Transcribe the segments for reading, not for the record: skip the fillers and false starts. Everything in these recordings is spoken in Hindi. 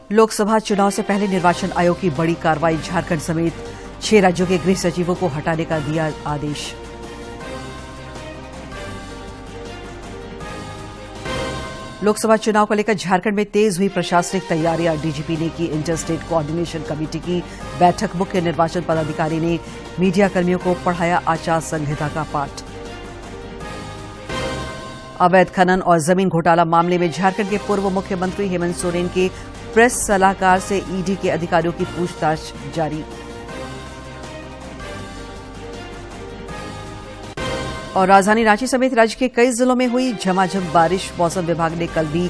लोकसभा चुनाव से पहले निर्वाचन आयोग की बड़ी कार्रवाई। झारखंड समेत 6 राज्यों के गृह सचिवों को हटाने का दिया आदेश। लोकसभा चुनाव को लेकर झारखंड में तेज हुई प्रशासनिक तैयारियां। डीजीपी ने की इंटर स्टेट कोऑर्डिनेशन कमेटी की बैठक। मुख्य निर्वाचन पदाधिकारी ने मीडियाकर्मियों को पढ़ाया आचार संहिता का पाठ। अवैध खनन और जमीन घोटाला मामले में झारखंड के पूर्व मुख्यमंत्री हेमंत सोरेन के प्रेस सलाहकार से ईडी के अधिकारियों की पूछताछ जारी। और राजधानी रांची समेत राज्य के कई जिलों में हुई झमाझम बारिश। मौसम विभाग ने कल भी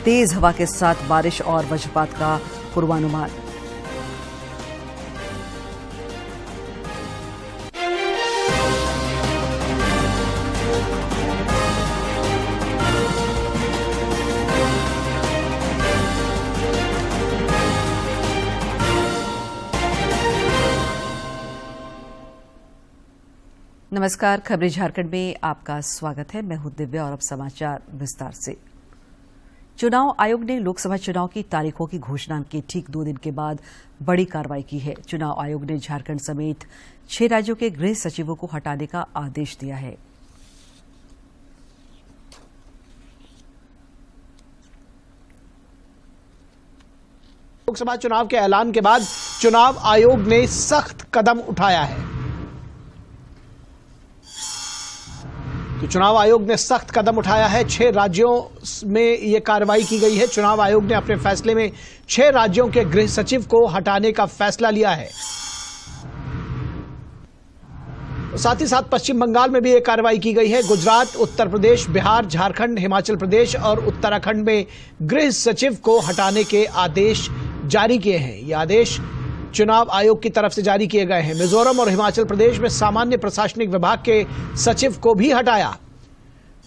तेज हवा के साथ बारिश और वज्रपात का पूर्वानुमान। नमस्कार, खबरें झारखंड में आपका स्वागत है। मैं हूं दिव्या और अब समाचार विस्तार से। चुनाव आयोग ने लोकसभा चुनाव की तारीखों की घोषणा के ठीक 2 दिन के बाद बड़ी कार्रवाई की है। चुनाव आयोग ने झारखंड समेत 6 राज्यों के गृह सचिवों को हटाने का आदेश दिया है। लोकसभा चुनाव के ऐलान के बाद चुनाव आयोग ने सख्त कदम उठाया है। तो चुनाव आयोग ने सख्त कदम उठाया है। 6 राज्यों में यह कार्रवाई की गई है। चुनाव आयोग ने अपने फैसले में 6 राज्यों के गृह सचिव को हटाने का फैसला लिया है। साथ ही साथ पश्चिम बंगाल में भी यह कार्रवाई की गई है। गुजरात, उत्तर प्रदेश, बिहार, झारखंड, हिमाचल प्रदेश और उत्तराखंड में गृह सचिव को हटाने के आदेश जारी किए हैं। ये आदेश चुनाव आयोग की तरफ से जारी किए गए हैं। मिजोरम और हिमाचल प्रदेश में सामान्य प्रशासनिक विभाग के सचिव को भी हटाया,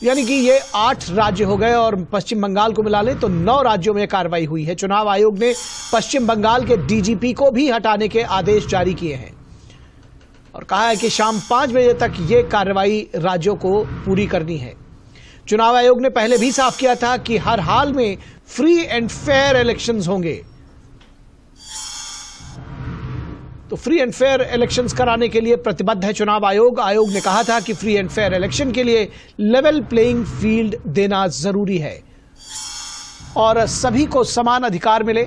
यानी कि ये 8 राज्य हो गए और पश्चिम बंगाल को मिला लें तो 9 राज्यों में कार्रवाई हुई है। चुनाव आयोग ने पश्चिम बंगाल के डीजीपी को भी हटाने के आदेश जारी किए हैं और कहा है कि शाम 5 बजे तक ये कार्रवाई राज्यों को पूरी करनी है। चुनाव आयोग ने पहले भी साफ किया था कि हर हाल में फ्री एंड फेयर इलेक्शंस होंगे। तो फ्री एंड फेयर इलेक्शंस कराने के लिए प्रतिबद्ध है चुनाव आयोग। आयोग ने कहा था कि फ्री एंड फेयर इलेक्शन के लिए लेवल प्लेइंग फील्ड देना जरूरी है और सभी को समान अधिकार मिले,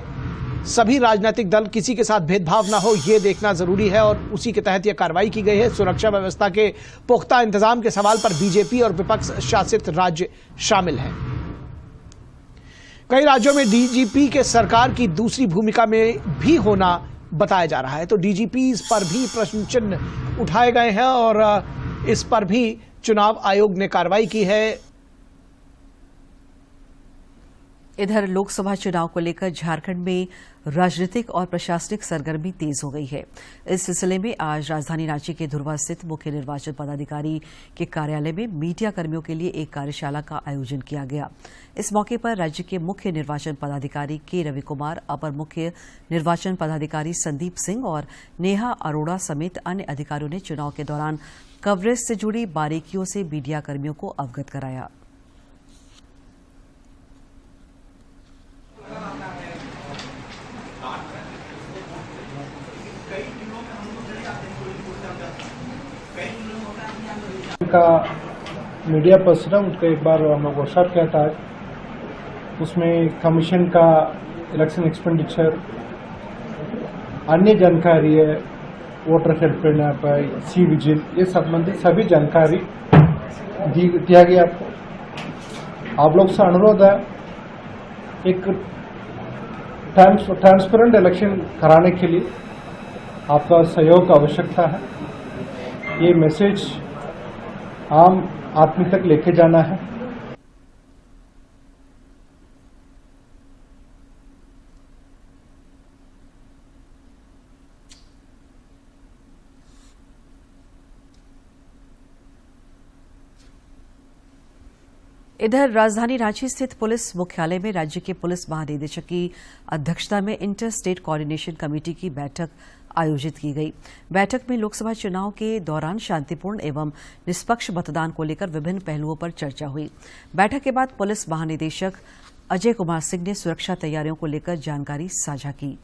सभी राजनीतिक दल किसी के साथ भेदभाव ना हो, यह देखना जरूरी है और उसी के तहत यह कार्रवाई की गई है। सुरक्षा व्यवस्था के पुख्ता इंतजाम के सवाल पर बीजेपी और विपक्ष शासित राज्य शामिल हैं। कई राज्यों में डीजीपी के सरकार की दूसरी भूमिका में भी होना बताया जा रहा है। तो डीजीपी पर भी प्रश्न चिन्ह उठाए गए हैं और इस पर भी चुनाव आयोग ने कार्रवाई की है। इधर लोकसभा चुनाव को लेकर झारखंड में राजनीतिक और प्रशासनिक सरगर्मी तेज हो गई है। इस सिलसिले में आज राजधानी रांची के धुर्वा स्थित मुख्य निर्वाचन पदाधिकारी के कार्यालय में मीडिया कर्मियों के लिए एक कार्यशाला का आयोजन किया गया। इस मौके पर राज्य के मुख्य निर्वाचन पदाधिकारी के रवि कुमार, अपर मुख्य निर्वाचन पदाधिकारी संदीप सिंह और नेहा अरोड़ा समेत अन्य अधिकारियों ने चुनाव के दौरान कवरेज से जुड़ी बारीकियों से मीडिया कर्मियों को अवगत कराया। का मीडिया पर्सन है, उनको एक बार हम लोग वर्कशॉप किया था। उसमें कमीशन का इलेक्शन एक्सपेंडिचर, अन्य जानकारी है, वोटर हेल्पलाइन ऐप है, सी विजिल, ये संबंधित सभी जानकारी दिया गया। आपको आप लोग से अनुरोध है, एक ट्रांसपेरेंट इलेक्शन कराने के लिए आपका सहयोग की आवश्यकता है। ये मैसेज आम आदमी तक लेके जाना है। इधर राजधानी रांची स्थित पुलिस मुख्यालय में राज्य के पुलिस महानिदेशक की अध्यक्षता में इंटर स्टेट कोऑर्डिनेशन कमेटी की बैठक आयोजित की गई। बैठक में लोकसभा चुनाव के दौरान शांतिपूर्ण एवं निष्पक्ष मतदान को लेकर विभिन्न पहलुओं पर चर्चा हुई। बैठक के बाद पुलिस महानिदेशक अजय कुमार सिंह ने सुरक्षा तैयारियों को लेकर जानकारी साझा की।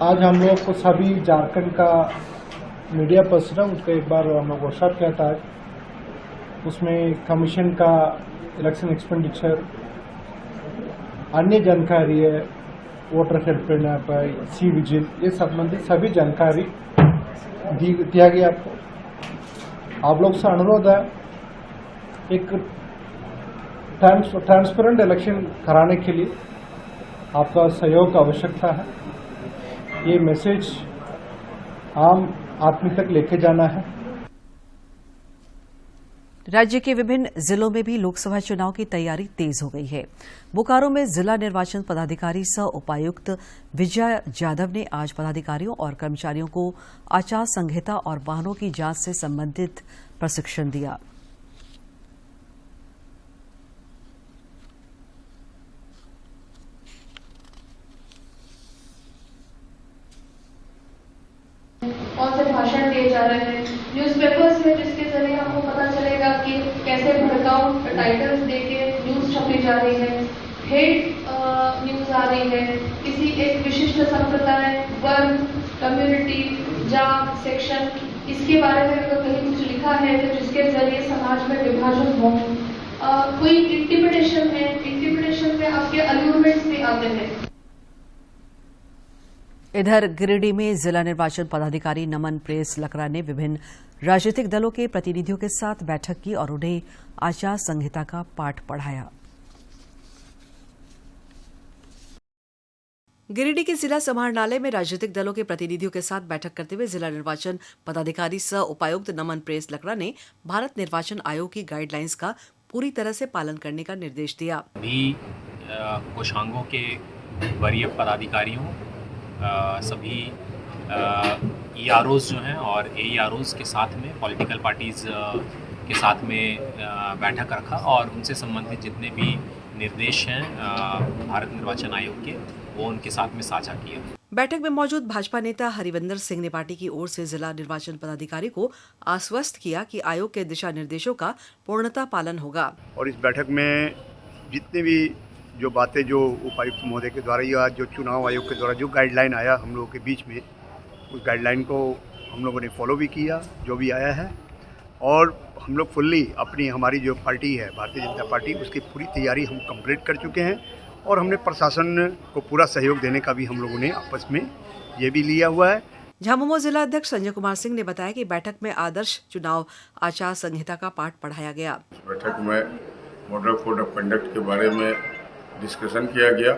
आज हम लोग को सभी झारखंड का मीडिया पर्सन है उनको एक बार हम लोग वर्कशॉप किया था। उसमें कमीशन का इलेक्शन एक्सपेंडिचर, अन्य जानकारी है, वोटर हेल्पलाइन ऐप है, सी विजिल, ये संबंधित सभी जानकारी दिया गया आपको। आप लोग से अनुरोध है, एक ट्रांसपेरेंट इलेक्शन कराने के लिए आपका सहयोग की आवश्यकता है। ये मैसेज आम आदमी तक लेके जाना है। राज्य के विभिन्न जिलों में भी लोकसभा चुनाव की तैयारी तेज हो गई है। बोकारो में जिला निर्वाचन पदाधिकारी सह उपायुक्त विजय जाधव ने आज पदाधिकारियों और कर्मचारियों को आचार संहिता और वाहनों की जांच से संबंधित प्रशिक्षण दिया। कौन से भाषण दिए जा रहे हैं, न्यूज़पेपर्स में जिसके जरिए हमको पता चलेगा कि कैसे भड़काऊ टाइटल्स देके न्यूज़ छपी जा रही है, हेट न्यूज़ आ रही है, किसी एक विशिष्ट संप्रदाय, वर्ग, कम्युनिटी, जात, सेक्शन, इसके बारे में अगर कहीं कुछ लिखा है तो जिसके जरिए समाज में विभाजन हो। कोई इंटिमिडेशन है, इंटिमिडेशन में आपके अल्यूरमेंट्स भी आते हैं। इधर गिरिडीह में जिला निर्वाचन पदाधिकारी नमन प्रेस लकड़ा ने विभिन्न राजनीतिक दलों के प्रतिनिधियों के साथ बैठक की और उन्हें आचार संहिता का पाठ पढ़ाया। गिरिडीह के जिला समाहरणालय में राजनीतिक दलों के प्रतिनिधियों के साथ बैठक करते हुए जिला निर्वाचन पदाधिकारी सह उपायुक्त नमन प्रेस लकड़ा ने भारत निर्वाचन आयोग की गाइडलाइंस का पूरी तरह से पालन करने का निर्देश दिया। सभी कोषांगों के वरीय पदाधिकारियों, सभी EROs जो हैं और AEROs के साथ में पॉलिटिकल पार्टीज के साथ में बैठक रखा और उनसे संबंधित जितने भी निर्देश हैं भारत निर्वाचन आयोग के, वो उनके साथ में साझा किए। बैठक में मौजूद भाजपा नेता हरिवंदर सिंह ने पार्टी की ओर से जिला निर्वाचन पदाधिकारी को आश्वस्त किया कि आयोग के दिशा निर्देशों का पूर्णतः पालन होगा। और इस बैठक में जितने भी जो बातें जो उपायुक्त महोदय के द्वारा या जो चुनाव आयोग के द्वारा जो गाइडलाइन आया हम लोगों के बीच में, उस गाइडलाइन को हम लोगों ने फॉलो भी किया जो भी आया है। और हम लोग फुल्ली अपनी हमारी जो पार्टी है भारतीय जनता पार्टी, उसकी पूरी तैयारी हम कंप्लीट कर चुके हैं और हमने प्रशासन को पूरा सहयोग देने का भी हम लोगों ने आपस में ये भी लिया हुआ है। झामुमो जिला अध्यक्ष संजय कुमार सिंह ने बताया कि बैठक में आदर्श चुनाव आचार संहिता का पाठ पढ़ाया गया। बैठक में मॉडल कोड ऑफ कंडक्ट के बारे में डिस्कशन किया गया,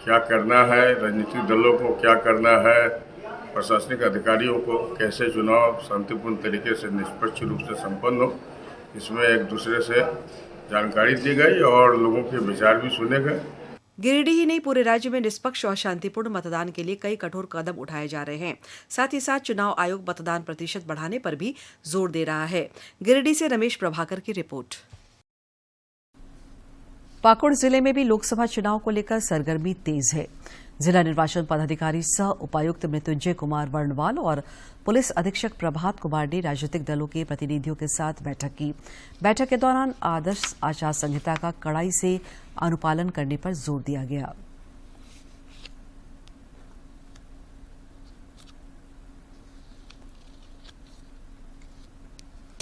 क्या करना है, राजनीतिक दलों को क्या करना है, प्रशासनिक अधिकारियों को कैसे चुनाव शांतिपूर्ण तरीके से निष्पक्ष रूप से संपन्न हो, इसमें एक दूसरे से जानकारी दी गई और लोगों के विचार भी सुने गए। गिरिडीह ही नहीं, पूरे राज्य में निष्पक्ष और शांतिपूर्ण मतदान के लिए कई कठोर कदम उठाए जा रहे हैं। साथ ही साथ चुनाव आयोग मतदान प्रतिशत बढ़ाने पर भी जोर दे रहा है। गिरिडीह से रमेश प्रभाकर की रिपोर्ट। पाकुड़ जिले में भी लोकसभा चुनाव को लेकर सरगर्मी तेज है। जिला निर्वाचन पदाधिकारी सह उपायुक्त मृत्युंजय कुमार वर्णवाल और पुलिस अधीक्षक प्रभात कुमार ने राजनीतिक दलों के प्रतिनिधियों के साथ बैठक की। बैठक के दौरान आदर्श आचार संहिता का कड़ाई से अनुपालन करने पर जोर दिया गया।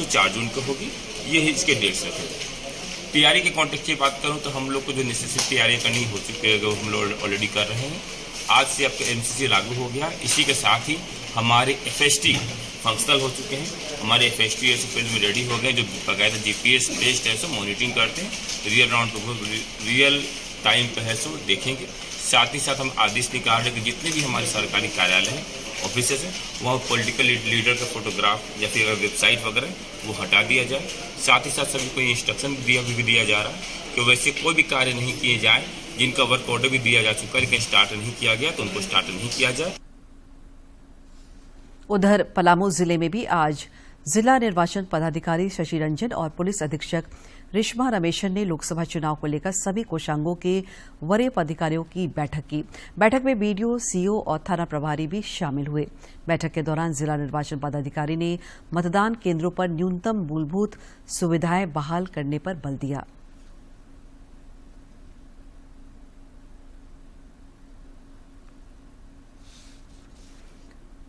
4 जून को होगी, ये ही इसके डेट्स रखे। तैयारी के कॉन्टेक्स्ट की बात करूं तो हम लोग को जो नेसेसरी तैयारियां करनी हो चुकी है, हम लोग ऑलरेडी कर रहे हैं। आज से आपका MCC लागू हो गया। इसी के साथ ही हमारे FST फंक्शनल हो चुके हैं। हमारे FST फील्ड में रेडी हो गए, जो बाकायदा GPS टेस्ट है सो मॉनिटरिंग करते हैं, रियल राउंड रियल टाइम पे है सो देखेंगे। साथ ही साथ हम आदेश निकाल रहे कि जितने भी हमारे सरकारी कार्यालय हैं, ऑफिसेज हैं, वहाँ पॉलिटिकल लीडर का फोटोग्राफ या फिर वेबसाइट वगैरह वो हटा दिया जाए। साथ ही साथ सभी को इंस्ट्रक्शन भी दिया जा रहा है कि वैसे कोई भी कार्य नहीं किए जाए जिनका वर्क ऑर्डर भी दिया जा चुका है लेकिन स्टार्ट नहीं किया गया तो उनको स्टार्ट नहीं किया जाए। उधर पलामू जिले में भी आज जिला निर्वाचन पदाधिकारी शशि रंजन और पुलिस अधीक्षक रेशमा रमेशन ने लोकसभा चुनाव को लेकर सभी कोषांगों के वरीय अधिकारियों की बैठक की। बैठक में बीडीओ, सीओ और थाना प्रभारी भी शामिल हुए। बैठक के दौरान जिला निर्वाचन पदाधिकारी ने मतदान केंद्रों पर न्यूनतम मूलभूत सुविधाएं बहाल करने पर बल दिया।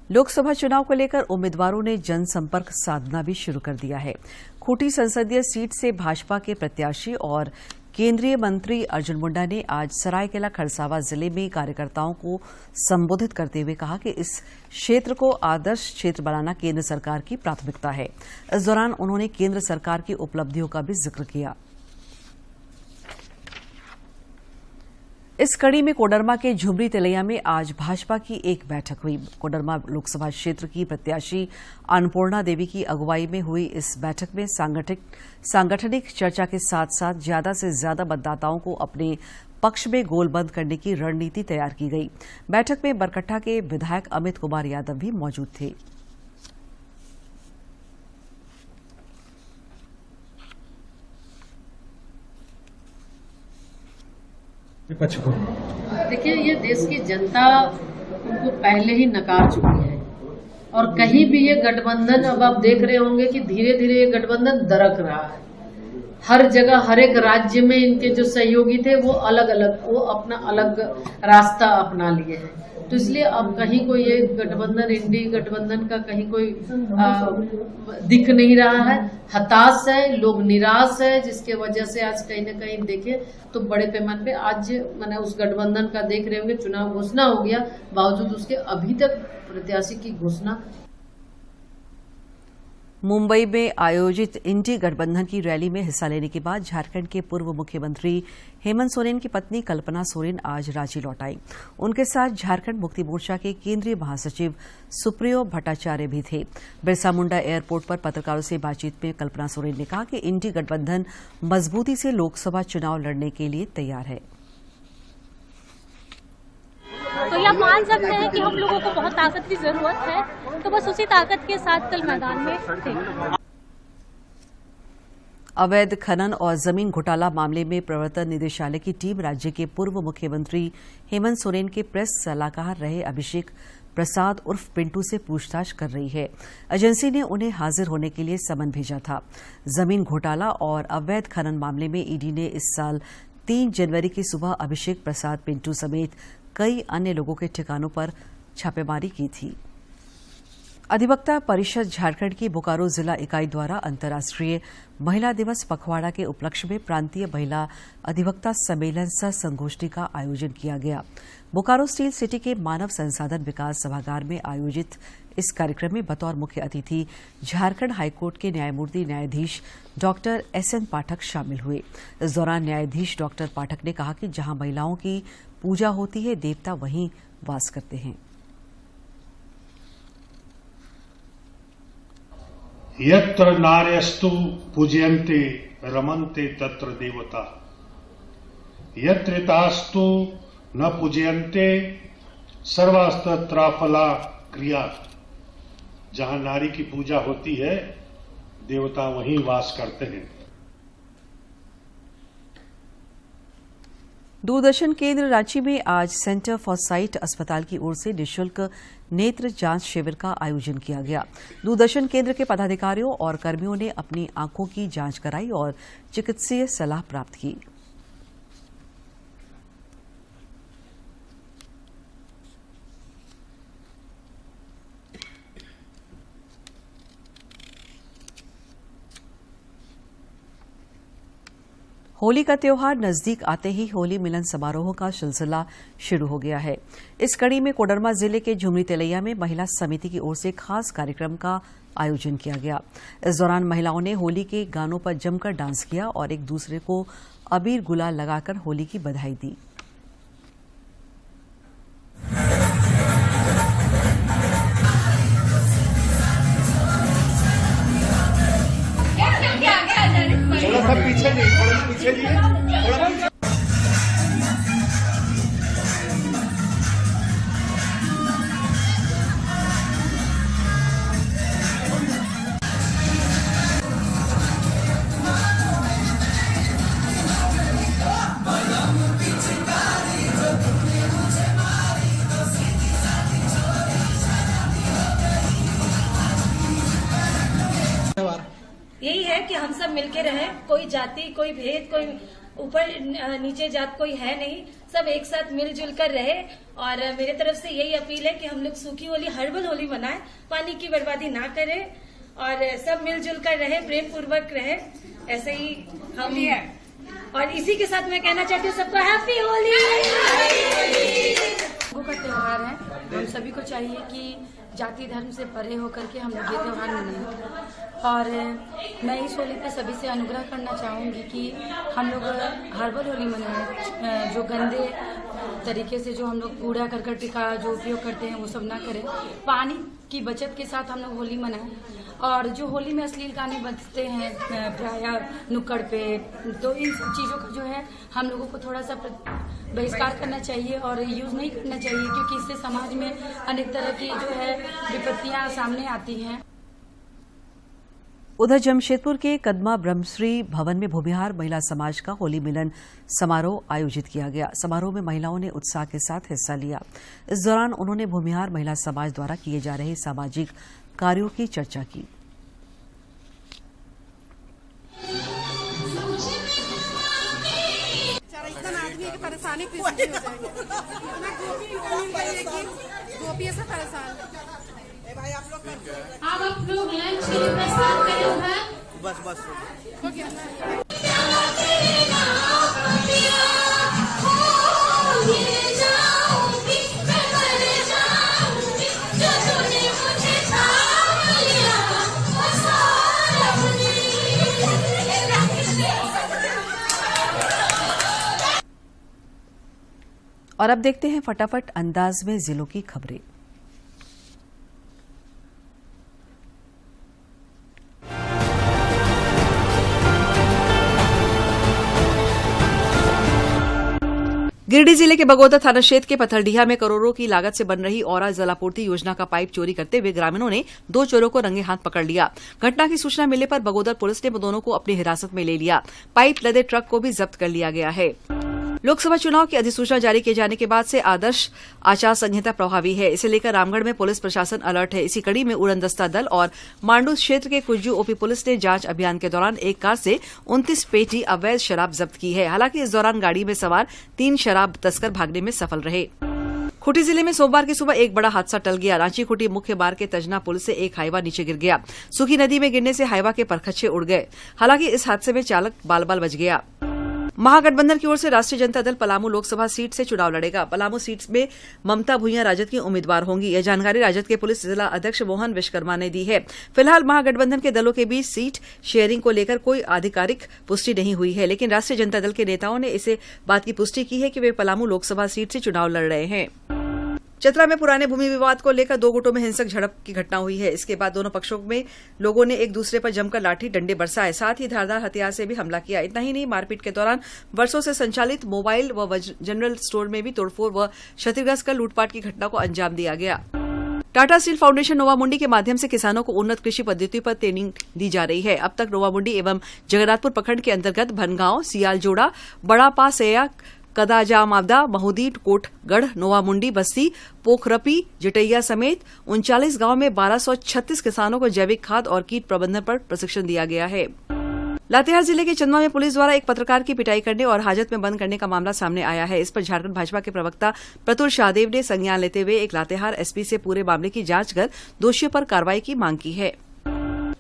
लोकसभा चुनाव को लेकर उम्मीदवारों ने जनसंपर्क साधना भी शुरू कर दिया है। खूंटी संसदीय सीट से भाजपा के प्रत्याशी और केंद्रीय मंत्री अर्जुन मुंडा ने आज सरायकेला खरसावां जिले में कार्यकर्ताओं को संबोधित करते हुए कहा कि इस क्षेत्र को आदर्श क्षेत्र बनाना केंद्र सरकार की प्राथमिकता है। इस दौरान उन्होंने केंद्र सरकार की उपलब्धियों का भी जिक्र किया। इस कड़ी में कोडरमा के झुमरी तिलैया में आज भाजपा की एक बैठक हुई। कोडरमा लोकसभा क्षेत्र की प्रत्याशी अन्नपूर्णा देवी की अगुवाई में हुई इस बैठक में सांगठनिक चर्चा के साथ साथ ज्यादा से ज्यादा मतदाताओं को अपने पक्ष में गोलबंद करने की रणनीति तैयार की गई। बैठक में बरकट्टा के विधायक अमित कुमार यादव भी मौजूद थे। देखिए, ये देश की जनता उनको पहले ही नकार चुकी है और कहीं भी ये गठबंधन, अब आप देख रहे होंगे कि धीरे धीरे ये गठबंधन दरक रहा है। हर जगह, हर एक राज्य में इनके जो सहयोगी थे वो अपना अलग रास्ता अपना लिए हैं। तो इसलिए अब कहीं कोई ये गठबंधन, इंडी गठबंधन का कहीं कोई दिख नहीं रहा है। हताश है, लोग निराश है, जिसके वजह से आज कहीं न कहीं देखे तो बड़े पैमाने पे आज मैंने उस गठबंधन का देख रहे होंगे, चुनाव घोषणा हो गया, बावजूद उसके अभी तक प्रत्याशी की घोषणा। मुंबई में आयोजित इंडी गठबंधन की रैली में हिस्सा लेने के बाद झारखंड के पूर्व मुख्यमंत्री हेमंत सोरेन की पत्नी कल्पना सोरेन आज रांची लौट आई। उनके साथ झारखंड मुक्ति मोर्चा के केंद्रीय महासचिव सुप्रियो भट्टाचार्य भी थे। बिरसा मुंडा एयरपोर्ट पर पत्रकारों से बातचीत में कल्पना सोरेन ने कहा कि इंडी गठबंधन मजबूती से लोकसभा चुनाव लड़ने के लिए तैयार है। तो यह मान सकते हैं कि हम लोगों को बहुत ताकत की जरूरत है, तो बस उसी ताकत के साथ कल मैदान में थे। अवैध खनन और जमीन घोटाला मामले में प्रवर्तन निदेशालय की टीम राज्य के पूर्व मुख्यमंत्री हेमंत सोरेन के प्रेस सलाहकार रहे अभिषेक प्रसाद उर्फ पिंटू से पूछताछ कर रही है। एजेंसी ने उन्हें हाजिर होने के लिए समन भेजा था। जमीन घोटाला और अवैध खनन मामले में ईडी ने इस साल 3 जनवरी की सुबह अभिषेक प्रसाद, पिंटू समेत कई अन्य लोगों के ठिकानों पर छापेमारी की थी। अधिवक्ता परिषद झारखंड की बोकारो जिला इकाई द्वारा अंतर्राष्ट्रीय महिला दिवस पखवाड़ा के उपलक्ष्य में प्रांतीय महिला अधिवक्ता सम्मेलन सह संगोष्ठी का आयोजन किया गया। बोकारो स्टील सिटी के मानव संसाधन विकास सभागार में आयोजित इस कार्यक्रम में बतौर मुख्य अतिथि झारखंड हाईकोर्ट के न्यायमूर्ति न्यायाधीश डॉक्टर एसएन पाठक शामिल हुए। इस दौरान न्यायाधीश डॉक्टर पाठक ने कहा कि जहां महिलाओं की पूजा होती है, देवता वहीं वास करते हैं। यत्र नार्यस्तु पूजयन्ते रमन्ते तत्र देवता, यत्र तास्तु न पूजयन्ते सर्वस्तत्राफला क्रिया। जहां नारी की पूजा होती है, देवता वहीं वास करते हैं। दूरदर्शन केंद्र रांची में आज सेंटर फॉर साइट अस्पताल की ओर से निःशुल्क नेत्र जांच शिविर का आयोजन किया गया। दूरदर्शन केंद्र के पदाधिकारियों और कर्मियों ने अपनी आंखों की जांच कराई और चिकित्सीय सलाह प्राप्त की। होली का त्योहार नजदीक आते ही होली मिलन समारोह का सिलसिला शुरू हो गया है। इस कड़ी में कोडरमा जिले के झुमरी तिलैया में महिला समिति की ओर से खास कार्यक्रम का आयोजन किया गया। इस दौरान महिलाओं ने होली के गानों पर जमकर डांस किया और एक दूसरे को अबीर गुलाल लगाकर होली की बधाई दी। पीछे नहीं, थोड़ा पीछे लिए, थोड़ा यही है कि हम सब मिलके रहें, कोई जाति, कोई भेद, कोई ऊपर नीचे जात कोई है नहीं, सब एक साथ मिलजुल कर रहे। और मेरे तरफ से यही अपील है कि हम लोग सूखी होली, हर्बल होली मनाएं, पानी की बर्बादी ना करें और सब मिलजुल कर रहे, प्रेम पूर्वक रहे। ऐसे ही हम और इसी के साथ मैं कहना चाहती हूँ सबको हैप्पी होली। रंगों का त्योहार है, हम सभी को चाहिए कि जाति धर्म से परे होकर के हम लोग ये त्योहार मनाएं। और मैं इस होली पे सभी से अनुग्रह करना चाहूँगी कि हम लोग हर्बल होली मनाएं, जो गंदे तरीके से जो हम लोग कूड़ा करकट का जो उपयोग करते हैं वो सब ना करें, पानी की बचत के साथ हम लोग होली मनाएं। और जो होली में अश्लील गाने बजते हैं प्रायः नुक्कड़ पे, तो इन सब चीज़ों का जो है हम लोगों को थोड़ा सा बहिष्कार करना चाहिए और यूज़ नहीं करना चाहिए, क्योंकि इससे समाज में अनेक तरह की जो है विपत्तियां सामने आती हैं। उधर जमशेदपुर के कदमा ब्रह्मश्री भवन में भूमिहार महिला समाज का होली मिलन समारोह आयोजित किया गया। समारोह में महिलाओं ने उत्साह के साथ हिस्सा लिया। इस दौरान उन्होंने भूमिहार महिला समाज द्वारा किए जा रहे सामाजिक कार्यों की चर्चा की। परेशानी हो जाएगी, गोपी से परेशान भाई आप लोग लंच के लिए प्रस्थान करें हैं। बस हो गया ना। और अब देखते हैं फटाफट अंदाज में जिलों की खबरें। गिरिडीह जिले के बगोदर थाना क्षेत्र के पथरडीहा में करोड़ों की लागत से बन रही औरा जलापूर्ति योजना का पाइप चोरी करते हुए ग्रामीणों ने 2 चोरों को रंगे हाथ पकड़ लिया। घटना की सूचना मिलने पर बगोदर पुलिस ने दोनों को अपनी हिरासत में ले लिया। पाइप लदे ट्रक को भी जब्त कर लिया गया है। लोकसभा चुनाव की अधिसूचना जारी किए जाने के बाद से आदर्श आचार संहिता प्रभावी है। इसे लेकर रामगढ़ में पुलिस प्रशासन अलर्ट है। इसी कड़ी में उड़नदस्ता दल और मांडू क्षेत्र के कुज्जू ओपी पुलिस ने जांच अभियान के दौरान एक कार से 29 पेटी अवैध शराब जब्त की है। हालांकि इस दौरान गाड़ी में सवार 3 शराब तस्कर भागने में सफल रहे। खूंटी जिले में सोमवार की सुबह एक बड़ा हादसा टल गया। रांची खूंटी मुख्य मार्ग के तजना पुल से एक हाईवा नीचे गिर गया। सूखी नदी में गिरने से हाईवा के परखच्चे उड़ गए। हालांकि इस हादसे में चालक बाल बाल बच गया। महागठबंधन की ओर से राष्ट्रीय जनता दल पलामू लोकसभा सीट से चुनाव लड़ेगा। पलामू सीट में ममता भूइयां राजद की उम्मीदवार होंगी। यह जानकारी राजद के पुलिस जिला अध्यक्ष मोहन विश्वकर्मा ने दी है। फिलहाल महागठबंधन के दलों के बीच सीट शेयरिंग को लेकर कोई आधिकारिक पुष्टि नहीं हुई है, लेकिन राष्ट्रीय जनता दल के नेताओं ने इसे बात की पुष्टि की है कि वे पलामू लोकसभा सीट से चुनाव लड़ रहे हैं। चतरा में पुराने भूमि विवाद को लेकर 2 गुटों में हिंसक झड़प की घटना हुई है। इसके बाद दोनों पक्षों में लोगों ने एक दूसरे पर जमकर लाठी डंडे बरसाए, साथ ही धारदार हथियार से भी हमला किया। इतना ही नहीं, मारपीट के दौरान वर्षों से संचालित मोबाइल व जनरल स्टोर में भी तोड़फोड़ व क्षतिग्रस्त कर लूटपाट की घटना को अंजाम दिया गया। टाटा स्टील फाउंडेशन नोवामुंडी के माध्यम से किसानों को उन्नत कृषि पद्धति पर ट्रेनिंग दी जा रही है। अब तक नोवामुंडी एवं जगन्नाथपुर प्रखंड के अंतर्गत भनगांव, सियालजोड़ा, बड़ा पासैया, कदाजामावदा, महुदी, कोटगढ़, नोवामुंडी, बस्ती, पोखरपी, जटैया समेत 39 गांव में 1236 किसानों को जैविक खाद और कीट प्रबंधन पर प्रशिक्षण दिया गया है। लातेहार जिले के चंदवा में पुलिस द्वारा एक पत्रकार की पिटाई करने और हाजत में बंद करने का मामला सामने आया है। इस पर झारखंड भाजपा के प्रवक्ता प्रतुल शाहदेव ने संज्ञान लेते हुए एक लातेहार एसपी से पूरे मामले की जांच कर दोषियों पर कार्रवाई की मांग की है।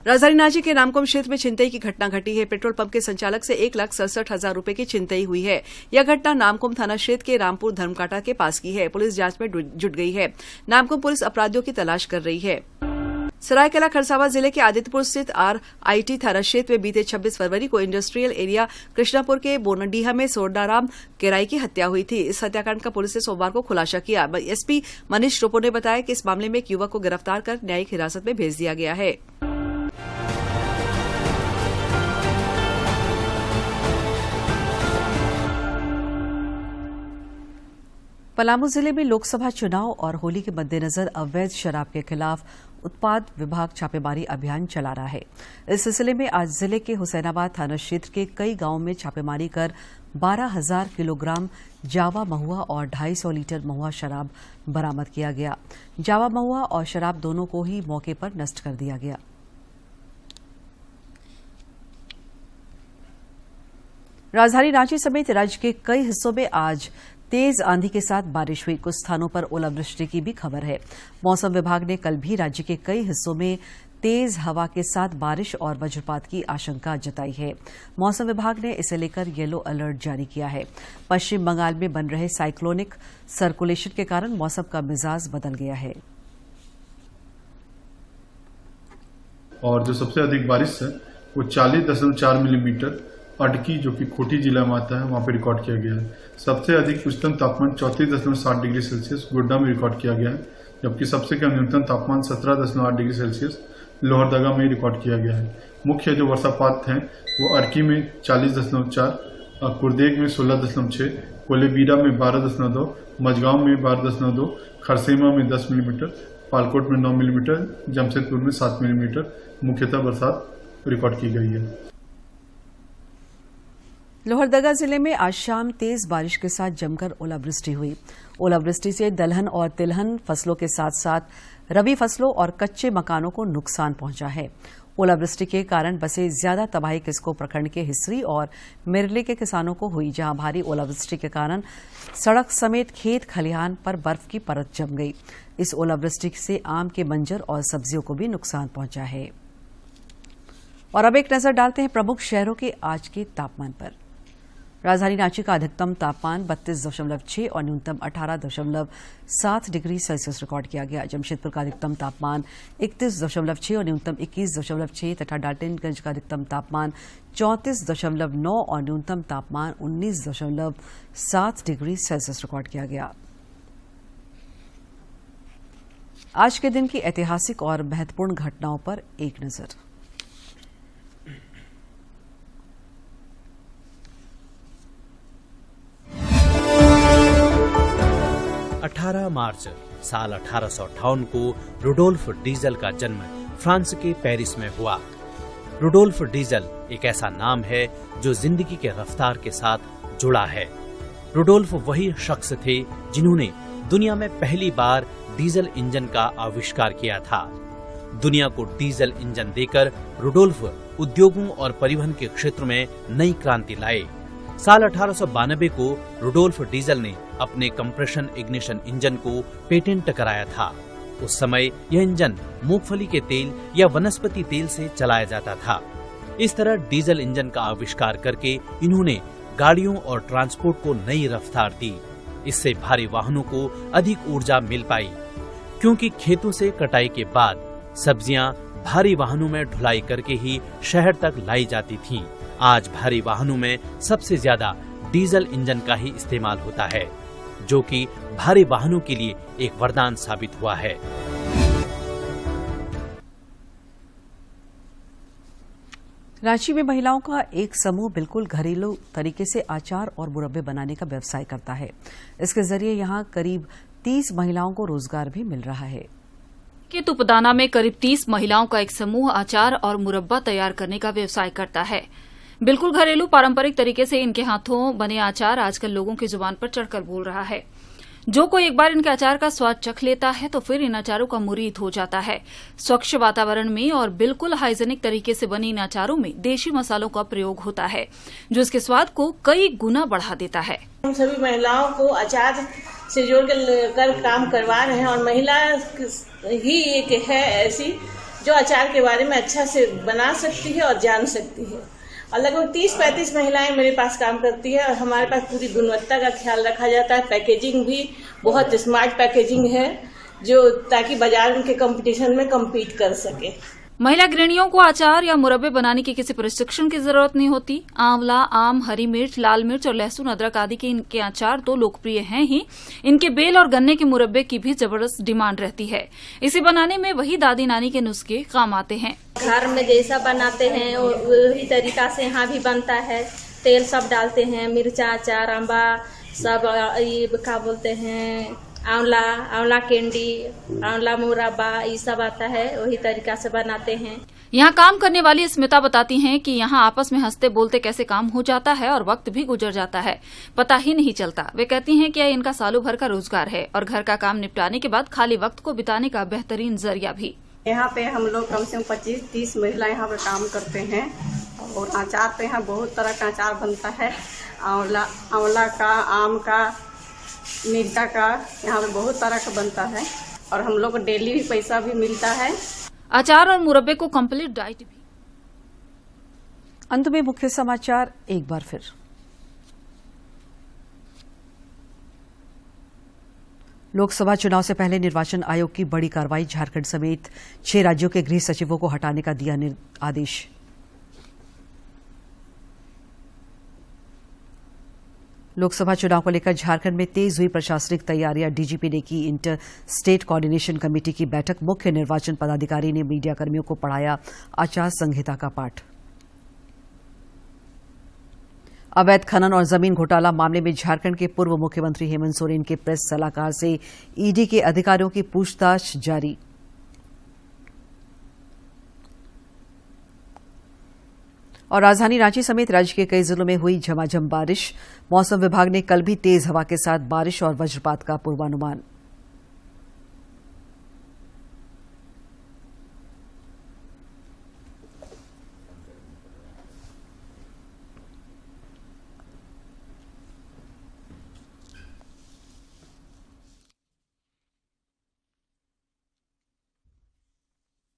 राजधानी रांची के नामकुम क्षेत्र में छिनतई की घटना घटी है। पेट्रोल पंप के संचालक से 1,67,000 रूपये की छिनतई हुई है। यह घटना नामकुम थाना क्षेत्र के रामपुर धर्मकाटा के पास की है। पुलिस जांच में जुट गई है। नामकुम पुलिस अपराधियों की तलाश कर रही है। सरायकेला खरसावां जिले के आदित्यपुर स्थित RIT थाना क्षेत्र में बीते 26 फरवरी को इंडस्ट्रियल एरिया कृष्णापुर के बोनडीहा में सोडाराम केराई की हत्या हुई थी। इस हत्याकांड का पुलिस ने सोमवार को खुलासा किया। एसपी मनीष टोपो ने बताया कि इस मामले में एक युवक को गिरफ्तार कर न्यायिक हिरासत में भेज दिया गया है। पलामू जिले में लोकसभा चुनाव और होली के मद्देनजर अवैध शराब के खिलाफ उत्पाद विभाग छापेमारी अभियान चला रहा है। इस सिलसिले में आज जिले के हुसैनाबाद थाना क्षेत्र के कई गांवों में छापेमारी कर 12,000 किलोग्राम जावा महुआ और 250 लीटर महुआ शराब बरामद किया गया। जावा महुआ और शराब दोनों को ही मौके पर नष्ट कर दिया गया। राजधानी रांची समेत राज्य के कई हिस्सों में आज तेज आंधी के साथ बारिश हुई। कुछ स्थानों पर ओलावृष्टि की भी खबर है। मौसम विभाग ने कल भी राज्य के कई हिस्सों में तेज हवा के साथ बारिश और वज्रपात की आशंका जताई है। मौसम विभाग ने इसे लेकर येलो अलर्ट जारी किया है। पश्चिम बंगाल में बन रहे साइक्लोनिक सर्कुलेशन के कारण मौसम का मिजाज बदल गया है। और जो सबसे अधिक बारिश है वो 40.4 मिलीमीटर अडकी, जो कि खूंटी जिला में आता है, वहां पर रिकॉर्ड किया गया है। सबसे अधिक उच्चतम तापमान 34.7 डिग्री सेल्सियस गोड्डा में रिकॉर्ड किया गया है, जबकि सबसे कम न्यूनतम तापमान 17.8 डिग्री सेल्सियस लोहरदगा में रिकॉर्ड किया गया है। मुख्य जो वर्षापात हैं वो अर्की में 40.4, कुर्देग में 16.6, कोलेबीरा में 12.2, मझगांव में 12.2, खरसेमा में 10 मिलीमीटर, पालकोट में 9 मिलीमीटर, जमशेदपुर में 7 मिलीमीटर मुख्यतः बरसात रिकॉर्ड की गई है। लोहरदगा जिले में आज शाम तेज बारिश के साथ जमकर ओलावृष्टि हुई। ओलावृष्टि से दलहन और तिलहन फसलों के साथ साथ रबी फसलों और कच्चे मकानों को नुकसान पहुंचा है। ओलावृष्टि के कारण बसे ज्यादा तबाही किस्को प्रखंड के हिस्री और मिरले के किसानों को हुई, जहां भारी ओलावृष्टि के कारण सड़क समेत खेत खलिहान पर बर्फ की परत जम गई। इस ओलावृष्टि से आम के मंजर और सब्जियों को भी नुकसान पहुंचा है। और अब एक नजर डालते हैं प्रमुख शहरों के आज के तापमान पर। राजधानी रांची का अधिकतम तापमान 32.6 और न्यूनतम 18.7 डिग्री सेल्सियस रिकॉर्ड किया गया। जमशेदपुर का अधिकतम तापमान 31.6 और न्यूनतम 21.6 तथा डाल्टनगंज का अधिकतम तापमान 34.9 और न्यूनतम तापमान 19.7 डिग्री सेल्सियस रिकॉर्ड किया गया। आज के दिन की ऐतिहासिक और महत्वपूर्ण घटनाओं पर एक नजर। 18 मार्च साल 1858 को रुडोल्फ डीजल का जन्म फ्रांस के पेरिस में हुआ। रुडोल्फ डीजल एक ऐसा नाम है जो जिंदगी के रफ्तार के साथ जुड़ा है। रुडोल्फ वही शख्स थे जिन्होंने दुनिया में पहली बार डीजल इंजन का आविष्कार किया था। दुनिया को डीजल इंजन देकर रुडोल्फ उद्योगों और परिवहन के क्षेत्र में नई क्रांति लाए। साल 1892 को रुडोल्फ डीजल ने अपने कंप्रेशन इग्निशन इंजन को पेटेंट कराया था। उस समय यह इंजन मूंगफली के तेल या वनस्पति तेल से चलाया जाता था। इस तरह डीजल इंजन का आविष्कार करके इन्होंने गाड़ियों और ट्रांसपोर्ट को नई रफ्तार दी। इससे भारी वाहनों को अधिक ऊर्जा मिल पाई, क्योंकि खेतों से कटाई के बाद सब्जियां भारी वाहनों में ढुलाई करके ही शहर तक लाई जाती थीं। आज भारी वाहनों में सबसे ज्यादा डीजल इंजन का ही इस्तेमाल होता है, जो कि भारी वाहनों के लिए एक वरदान साबित हुआ है। रांची में महिलाओं का एक समूह बिल्कुल घरेलू तरीके से अचार और मुरब्बे बनाने का व्यवसाय करता है। इसके जरिए यहां करीब 30 महिलाओं को रोजगार भी मिल रहा है। के तुपदाना में करीब 30 महिलाओं का एक समूह अचार और मुरब्बा तैयार करने का व्यवसाय करता है। बिल्कुल घरेलू पारंपरिक तरीके से इनके हाथों बने अचार आजकल लोगों की जुबान पर चढ़कर बोल रहा है। जो कोई एक बार इनके अचार का स्वाद चख लेता है तो फिर इन अचारों का मुरीद हो जाता है। स्वच्छ वातावरण में और बिल्कुल हाइजेनिक तरीके से बने इन अचारों में देशी मसालों का प्रयोग होता है, जो इसके स्वाद को कई गुना बढ़ा देता है। हम सभी महिलाओं को अचार से जोड़ कर काम करवा रहे हैं और महिला ही एक है ऐसी जो अचार के बारे में अच्छा से बना सकती है और जान सकती है। और लगभग 30-35 महिलाएं मेरे पास काम करती है और हमारे पास पूरी गुणवत्ता का ख्याल रखा जाता है। पैकेजिंग भी बहुत स्मार्ट पैकेजिंग है, जो ताकि बाजार के कंपटीशन में कम्पीट कर सके। महिला गृहिणियों को अचार या मुरब्बे बनाने की किसी प्रशिक्षण की जरूरत नहीं होती। आंवला, आम, हरी मिर्च, लाल मिर्च और लहसुन, अदरक आदि के इनके अचार तो लोकप्रिय हैं ही, इनके बेल और गन्ने के मुरब्बे की भी जबरदस्त डिमांड रहती है। इसे बनाने में वही दादी नानी के नुस्खे काम आते हैं। घर में जैसा बनाते हैं वही तरीका से यहाँ भी बनता है। तेल सब डालते हैं, मिर्चा, अचार, अम्बा सब, ये क्या बोलते हैं, आंवला कैंडी, आंवला मुरब्बा, ये सब आता है, वही तरीका से बनाते हैं। यहाँ काम करने वाली स्मिता बताती हैं कि यहाँ आपस में हंसते बोलते कैसे काम हो जाता है और वक्त भी गुजर जाता है, पता ही नहीं चलता। वे कहती हैं कि यह इनका सालों भर का रोजगार है और घर का काम निपटाने के बाद खाली वक्त को बिताने का बेहतरीन जरिया भी। यहाँ पे हम लोग कम से कम 25-30 महिला यहाँ पे काम करते हैं और अचार तो यहाँ बहुत तरह का अचार बनता है, आंवला का, आम का, मिर्चा का, यहाँ पे बहुत तरह का बनता है और हम लोग को डेली भी पैसा भी मिलता है। अचार और मुरब्बे को कंप्लीट डाइट भी। अंत में मुख्य समाचार एक बार फिर। लोकसभा चुनाव से पहले निर्वाचन आयोग की बड़ी कार्रवाई, झारखंड समेत 6 राज्यों के गृह सचिवों को हटाने का दिया आदेश। लोकसभा चुनाव को लेकर झारखंड में तेज हुई प्रशासनिक तैयारियां, डीजीपी ने की इंटर स्टेट कोऑर्डिनेशन कमेटी की बैठक। मुख्य निर्वाचन पदाधिकारी ने मीडिया कर्मियों को पढ़ाया आचार संहिता का पाठ। अवैध खनन और जमीन घोटाला मामले में झारखंड के पूर्व मुख्यमंत्री हेमंत सोरेन के प्रेस सलाहकार से ईडी के अधिकारियों की पूछताछ जारी। और राजधानी रांची समेत राज्य के कई जिलों में हुई झमाझम बारिश। मौसम विभाग ने कल भी तेज हवा के साथ बारिश और वज्रपात का पूर्वानुमान।